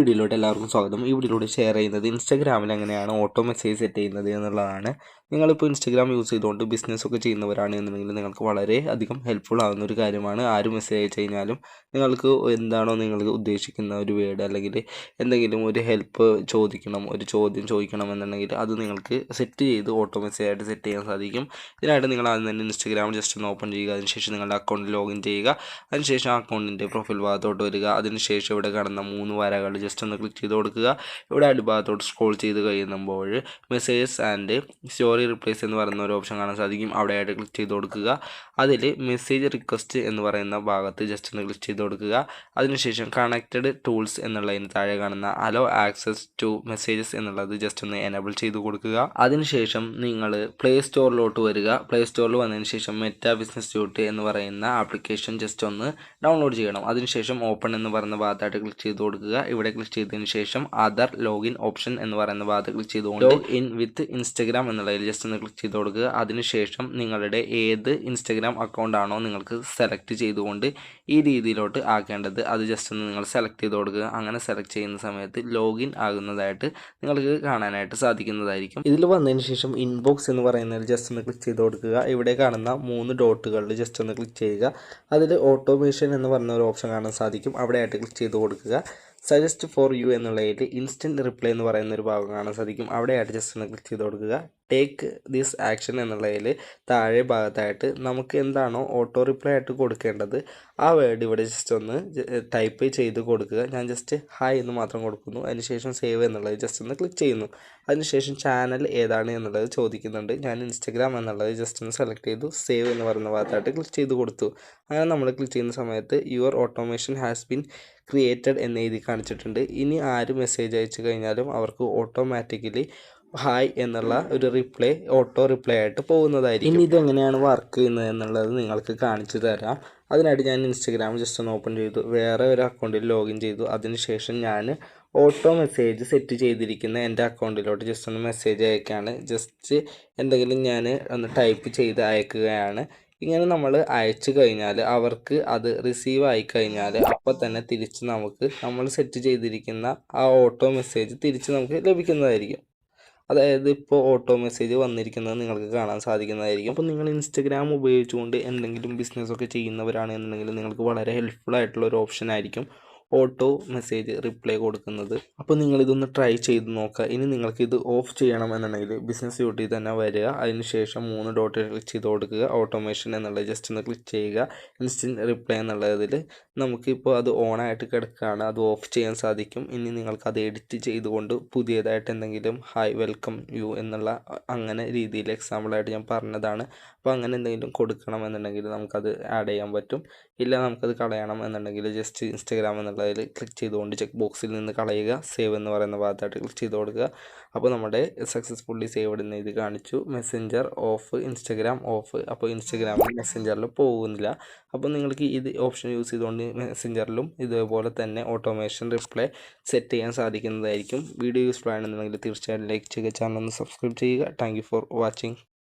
വീഡിയോയിലോട്ട് എല്ലാവർക്കും സ്വാഗതം. ഈ വീഡിയോയിലൂടെ ഷെയർ ചെയ്യുന്നത് ഇൻസ്റ്റാഗ്രാമിൽ എങ്ങനെയാണ് ഓട്ടോ മെസ്സേജ് സെറ്റ് ചെയ്യുന്നത് എന്നുള്ളതാണ്. നിങ്ങളിപ്പോൾ ഇൻസ്റ്റാഗ്രാം യൂസ് ചെയ്തുകൊണ്ട് ബിസിനസ്സൊക്കെ ചെയ്യുന്നവരാണ് എന്നുണ്ടെങ്കിൽ നിങ്ങൾക്ക് വളരെ അധികം ഹെൽപ്ഫുൾ ആകുന്ന ഒരു കാര്യമാണ്. ആര് മെസ്സേജ് അയച്ചു കഴിഞ്ഞാലും നിങ്ങൾക്ക് എന്താണോ നിങ്ങൾ ഉദ്ദേശിക്കുന്ന ഒരു വേർഡ് അല്ലെങ്കിൽ എന്തെങ്കിലും ഒരു ഹെൽപ്പ് ചോദിക്കണം, ഒരു ചോദ്യം ചോദിക്കണം എന്നുണ്ടെങ്കിൽ അത് നിങ്ങൾക്ക് സെറ്റ് ചെയ്ത് ഓട്ടോ മെസ്സേജ് ആയിട്ട് സെറ്റ് ചെയ്യാൻ സാധിക്കും. ഇതിനായിട്ട് നിങ്ങൾ ആദ്യം തന്നെ ഇൻസ്റ്റാഗ്രാം ജസ്റ്റ് ഒന്ന് ഓപ്പൺ ചെയ്യുക. അതിനുശേഷം നിങ്ങളുടെ അക്കൗണ്ടിൽ ലോഗിൻ ചെയ്യുക. അതിനുശേഷം ആ അക്കൗണ്ടിൻ്റെ പ്രൊഫൈൽ ഭാഗത്തോട്ട് വരിക. അതിനുശേഷം ഇവിടെ കാണുന്ന 3 വരകൾ ജസ്റ്റ് ഒന്ന് ക്ലിക്ക് ചെയ്ത് കൊടുക്കുക. ഇവിടെ അടിഭാഗത്തോട്ട് സ്ക്രോൾ ചെയ്ത് കഴിയുമ്പോൾ മെസ്സേജസ് ആൻഡ് സ്റ്റോറി റിപ്ലൈസ് എന്ന് പറയുന്ന ഒരു ഓപ്ഷൻ കാണാൻ സാധിക്കും. അവിടെയായിട്ട് ക്ലിക്ക് ചെയ്ത് കൊടുക്കുക. അതിൽ മെസ്സേജ് റിക്വസ്റ്റ് എന്ന് പറയുന്ന ഭാഗത്ത് ജസ്റ്റ് ഒന്ന് ക്ലിക്ക് ചെയ്ത് കൊടുക്കുക. അതിനുശേഷം കണക്റ്റഡ് ടൂൾസ് എന്നുള്ളതിന് താഴെ കാണുന്ന അലോ ആക്സസ് ടു മെസ്സേജസ് എന്നുള്ളത് ജസ്റ്റ് ഒന്ന് എനേബിൾ ചെയ്ത് കൊടുക്കുക. അതിനുശേഷം നിങ്ങൾ പ്ലേ സ്റ്റോറിലോട്ട് വരിക. പ്ലേ സ്റ്റോറിൽ വന്നതിന് ശേഷം മെറ്റാ ബിസിനസ് സ്യൂട്ട് എന്ന് പറയുന്ന ആപ്ലിക്കേഷൻ ജസ്റ്റ് ഒന്ന് ഡൗൺലോഡ് ചെയ്യണം. അതിനുശേഷം ഓപ്പൺ എന്ന് പറയുന്ന ഭാഗത്തായിട്ട് ക്ലിക്ക് ചെയ്ത് കൊടുക്കുക. ഇവിടെ ക്ലിക്ക് ചെയ്തതിന് ശേഷം അതർ ലോഗിൻ ഓപ്ഷൻ എന്ന് പറയുന്ന ഭാഗത്ത് ക്ലിക്ക് ചെയ്തുകൊണ്ട് ലോഗ് ഇൻ വിത്ത് ഇൻസ്റ്റഗ്രാം എന്നുള്ളതിൽ ജസ്റ്റ് ഒന്ന് ക്ലിക്ക് ചെയ്ത് കൊടുക്കുക. അതിനുശേഷം നിങ്ങളുടെ ഏത് ഇൻസ്റ്റഗ്രാം അക്കൗണ്ട് ആണോ നിങ്ങൾക്ക് സെലക്ട് ചെയ്തുകൊണ്ട് ഈ രീതിയിലോട്ട് ആക്കേണ്ടത് അത് ജസ്റ്റ് ഒന്ന് നിങ്ങൾ സെലക്ട് ചെയ്ത് കൊടുക്കുക. അങ്ങനെ സെലക്ട് ചെയ്യുന്ന സമയത്ത് ലോഗിൻ ആകുന്നതായിട്ട് നിങ്ങൾക്ക് കാണാനായിട്ട് സാധിക്കുന്നതായിരിക്കും. ഇതിൽ വന്നതിന് ശേഷം ഇൻബോക്സ് എന്ന് പറയുന്നതിൽ ജസ്റ്റ് ഒന്ന് ക്ലിക്ക് ചെയ്ത് കൊടുക്കുക. ഇവിടെ കാണുന്ന 3 ഡോട്ടുകളിൽ ജസ്റ്റ് ഒന്ന് ക്ലിക്ക് ചെയ്യുക. അതിൽ ഓട്ടോമേഷൻ എന്ന് പറയുന്ന ഒരു ഓപ്ഷൻ കാണാൻ സാധിക്കും. അവിടെയായിട്ട് ക്ലിക്ക് ചെയ്ത് കൊടുക്കുക. സജസ്റ്റ് ഫോർ യു എന്നുള്ളതിൽ ഇൻസ്റ്റൻറ്റ് റിപ്ലൈ എന്ന് പറയുന്ന ഒരു ഭാഗം കാണാൻ സാധിക്കും. അവിടെയായിട്ട് ജസ്റ്റ് ഒന്ന് ക്ലിക്ക് ചെയ്ത് കൊടുക്കുക. ടേക്ക് ദിസ് ആക്ഷൻ എന്നുള്ളതിൽ താഴെ ഭാഗത്തായിട്ട് നമുക്ക് എന്താണോ ഓട്ടോ റിപ്ലൈ ആയിട്ട് കൊടുക്കേണ്ടത് ആ വേർഡ് ഇവിടെ ജസ്റ്റ് ഒന്ന് ടൈപ്പ് ചെയ്ത് കൊടുക്കുക. ഞാൻ ജസ്റ്റ് ഹായ് എന്ന് മാത്രം കൊടുക്കുന്നു. അതിനുശേഷം സേവ് എന്നുള്ളത് ജസ്റ്റ് ഒന്ന് ക്ലിക്ക് ചെയ്യുന്നു. അതിനുശേഷം ചാനൽ ഏതാണ് എന്നുള്ളത് ചോദിക്കുന്നുണ്ട്. ഞാൻ ഇൻസ്റ്റഗ്രാം എന്നുള്ളത് ജസ്റ്റ് ഒന്ന് സെലക്ട് ചെയ്തു. സേവ് എന്ന് പറയുന്ന ഭാഗത്തായിട്ട് ക്ലിക്ക് ചെയ്ത് കൊടുത്തു. അങ്ങനെ നമ്മൾ ക്ലിക്ക് ചെയ്യുന്ന സമയത്ത് your automation has been created എന്ന് എഴുതി കാണിച്ചിട്ടുണ്ട്. ഇനി ആര് മെസ്സേജ് അയച്ചു കഴിഞ്ഞാലും അവർക്ക് ഓട്ടോമാറ്റിക്കലി ഹായ് എന്നുള്ള ഒരു റിപ്ലൈ ഓട്ടോ റിപ്ലൈ ആയിട്ട് പോകുന്നതായിരിക്കും. ഇനി ഇതെങ്ങനെയാണ് വർക്ക് ചെയ്യുന്നത് എന്നുള്ളത് നിങ്ങൾക്ക് കാണിച്ചു തരാം. അതിനായിട്ട് ഞാൻ ഇൻസ്റ്റഗ്രാം ജസ്റ്റ് ഒന്ന് ഓപ്പൺ ചെയ്തു. വേറെ ഒരു അക്കൗണ്ടിൽ ലോഗിൻ ചെയ്തു. അതിനുശേഷം ഞാൻ ഓട്ടോ മെസ്സേജ് സെറ്റ് ചെയ്തിരിക്കുന്ന എൻ്റെ അക്കൗണ്ടിലോട്ട് ജസ്റ്റ് ഒന്ന് മെസ്സേജ് അയക്കുകയാണ്. ജസ്റ്റ് എന്തെങ്കിലും ഞാൻ ഒന്ന് ടൈപ്പ് ചെയ്ത് അയക്കുകയാണ്. ഇങ്ങനെ നമ്മൾ അയച്ചു കഴിഞ്ഞാൽ അവർക്ക് അത് റിസീവ് ആയി കഴിഞ്ഞാൽ അപ്പോൾ തന്നെ തിരിച്ച് നമ്മൾ സെറ്റ് ചെയ്തിരിക്കുന്ന ആ ഓട്ടോ മെസ്സേജ് തിരിച്ച് നമുക്ക് ലഭിക്കുന്നതായിരിക്കും. അതായത് ഇപ്പോൾ ഓട്ടോ മെസ്സേജ് വന്നിരിക്കുന്നത് നിങ്ങൾക്ക് കാണാൻ സാധിക്കുന്നതായിരിക്കും. അപ്പോൾ നിങ്ങൾ ഇൻസ്റ്റഗ്രാം ഉപയോഗിച്ചുകൊണ്ട് എന്തെങ്കിലും ബിസിനസ്സൊക്കെ ചെയ്യുന്നവരാണെന്നുണ്ടെങ്കിൽ നിങ്ങൾക്ക് വളരെ ഹെൽപ്ഫുൾ ആയിട്ടുള്ള ഒരു ഓപ്ഷൻ ആയിരിക്കും ഓട്ടോ മെസ്സേജ് റിപ്ലൈ കൊടുക്കുന്നത്. അപ്പോൾ നിങ്ങളിതൊന്ന് ട്രൈ ചെയ്ത് നോക്കുക. ഇനി നിങ്ങൾക്കിത് ഓഫ് ചെയ്യണമെന്നുണ്ടെങ്കിൽ ബിസിനസ് സ്യൂട്ടിൽ തന്നെ വരിക. അതിനുശേഷം 3 ഡോട്ട് ക്ലിക്ക് ചെയ്ത് കൊടുക്കുക. ഓട്ടോമേഷൻ എന്നുള്ളത് ജസ്റ്റ് ഒന്ന് ക്ലിക്ക് ചെയ്യുക. ഇൻസ്റ്റൻറ്റ് റിപ്ലൈ എന്നുള്ളതിൽ നമുക്കിപ്പോൾ അത് ഓണായിട്ട് കിടക്കുകയാണ്. അത് ഓഫ് ചെയ്യാൻ സാധിക്കും. ഇനി നിങ്ങൾക്കത് എഡിറ്റ് ചെയ്തുകൊണ്ട് പുതിയതായിട്ട് എന്തെങ്കിലും ഹായ് വെൽക്കം യു എന്നുള്ള അങ്ങനെ രീതിയിൽ എക്സാമ്പിളായിട്ട് ഞാൻ പറഞ്ഞതാണ്. അപ്പോൾ അങ്ങനെ എന്തെങ്കിലും കൊടുക്കണമെന്നുണ്ടെങ്കിൽ നമുക്കത് ആഡ് ചെയ്യാൻ പറ്റും. ഇല്ല നമുക്കത് കളയണം എന്നുണ്ടെങ്കിൽ ജസ്റ്റ് ഇൻസ്റ്റഗ്രാം എന്നുള്ളതിൽ ക്ലിക്ക് ചെയ്തുകൊണ്ട് ചെക്ക് ബോക്സിൽ നിന്ന് കളയുക. സേവ് എന്ന് പറയുന്ന ഭാഗത്തായിട്ട് ക്ലിക്ക് ചെയ്ത് കൊടുക്കുക. അപ്പോൾ നമ്മുടെ സക്സസ്ഫുള്ളി സേവ്ഡ് എന്ന് ഇത് കാണിച്ചു. Messenger of, Instagram of. അപ്പോൾ ഇൻസ്റ്റഗ്രാമിൽ മെസ്സഞ്ചറിൽ പോകുന്നില്ല. അപ്പോൾ നിങ്ങൾക്ക് ഇത് ഓപ്ഷൻ യൂസ് ചെയ്തുകൊണ്ട് മെസ്സഞ്ചറിലും ഇതേപോലെ തന്നെ ഓട്ടോമേഷൻ റിപ്ലൈ സെറ്റ് ചെയ്യാൻ സാധിക്കുന്നതായിരിക്കും. വീഡിയോ യൂസ്ഫുൾ ആണെന്നുണ്ടെങ്കിൽ തീർച്ചയായും ലൈക്ക് ചെയ്യുക, ചാനൽ ഒന്ന് സബ്സ്ക്രൈബ് ചെയ്യുക. Thank you for watching.